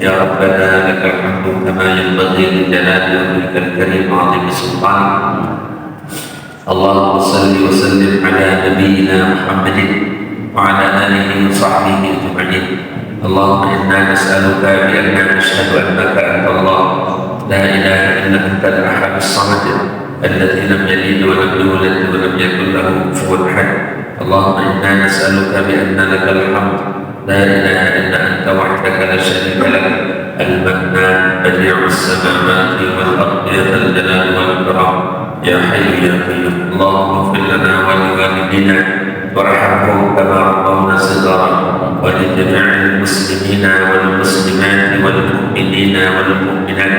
A: Ya Rabbana lakal hamdu kama yanbaghi li jalali wajhikal karim wa 'azimi sultanik. Allahumma salli wa sallim ala nabiyyina Muhammadin wa ala alihi wa sahbihi ajma'in. Allahumma inna nas'aluka bi anna nashhadu annaka antallah la ilaha illa antal ahadus samad الذي لم يلد ولم يولد ولم يكن له كفوا احد. اللهم انا نسالك بان لك الحمد لا اله الا انت وحدك لا شريك لك المنان بديع السماوات والارض يا ذا الجلال والاكرام يا حي يا قيوم. اللهم اغفر لنا ولوالدينا وارحمهم كما ربونا صغارا ولجميع المسلمين والمسلمات والمؤمنين والمؤمنات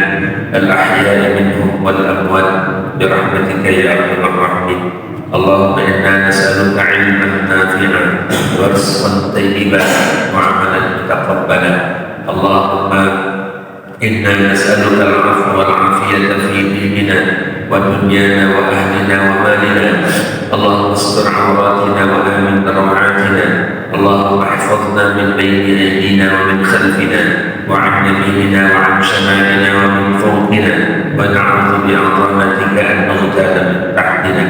A: الاحياء منهم والاموات برحمتك يا ارحم الراحمين. اللهم انا نسالك علما نافعا ورزقا طيبا وعملا متقبلا. اللهم انا نسالك العفو والعافيه في ديننا ودنيانا واهلنا ومالنا. اللهم استر عوراتنا وامن روعاتنا. اللهم احفظنا من بين ايدينا ومن خلفنا وعن يميننا وعن شمالنا ومن فوقنا ونعوذ بعظمتك ان نغتال من تحتنا.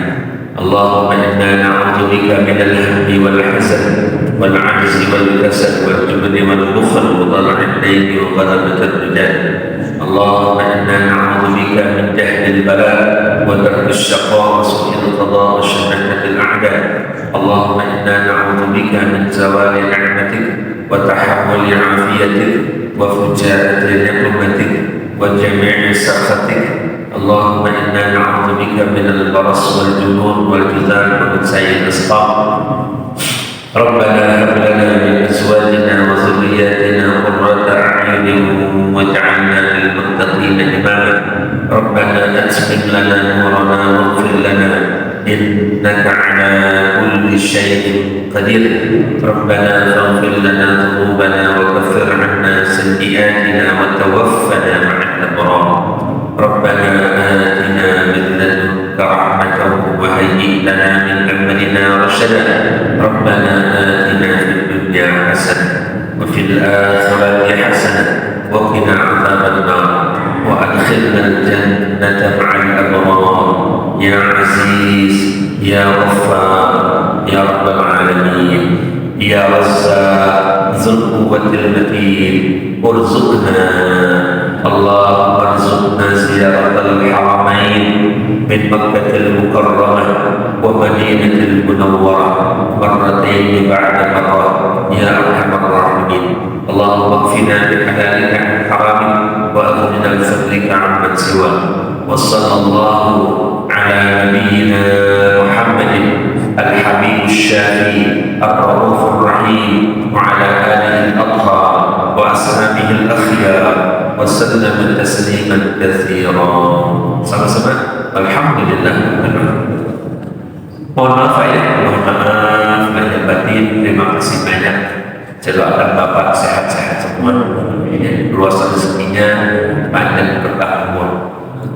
A: اللهم إنا نعوذ بك من الهم والحزن والعجز والكسل والجبن والبخل وضلع الدين وغلبة الرجال. اللهم إنا نعوذ بك من جهل البلاء ودرك الشقاء وسوء القضاء وشماتة الأعداء. اللهم إنا نعوذ بك من زوال نعمتك وتحول عافيتك وفجاءة نقمتك وجميع سخطك. اللهم إنا نعوذ بك من البرص والجنون والجذام ومن سيء الأسقام. ربنا هب لنا من أزواجنا وذرياتنا قرة أعين واجعلنا للمتقين إماما. ربنا أتمم لنا نورنا واغفر لنا إنك على كل شيء قدير. ربنا فاغفر لنا ذنوبنا وكفر عنا سيئاتنا وتوفنا مع الأبرار. ربنا آتنا من لدنك رحمة وهيئ لنا من أمرنا رشدا. ربنا آتنا في الدنيا حسنة وفي الآخرة حسنة وقنا عذاب النار وأدخلنا الجنة مع الأبرار يا عزيز يا غفار يا رب العالمين يا رزاق ذو القوة المتين. ارزقنا اللهم ارزقنا زيارة الحرمين من مكة المكرمة ومدينة المنورة مرتين بعد مرة يا أرحم الراحمين. اللهم اكفنا بحلالك عن حرامك وأغننا بفضلك عمن سواك. وصلى الله على نبينا محمد الحبيب الشافي الرؤوف الرحيم وعلى آله الأطهار وأصحابه الأخيار وسلم تسليما كثيرا. Sama-sama alhamdulillah. Mohon maaf ya, mohon maaf lahir batin. Terima kasih banyak. Doakan Bapak sehat-sehat semua, luas rezekinya, panjang berkah umur.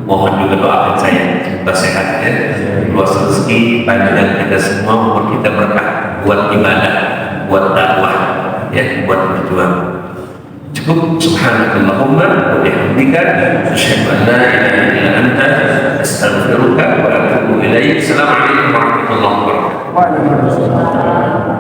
A: Mohon juga doakan saya semoga sehat ya, luas rezeki, panjang kita semua, umur kita berkah buat ibadah, buat dakwah ya, buat berjuang. Cukup. Subhanakallahumma wa bihamdika asyhadu an la ilaha illa anta astaghfiruka wa atubu ilaik. Assalamualaikum warahmatullahi wabarakatuh.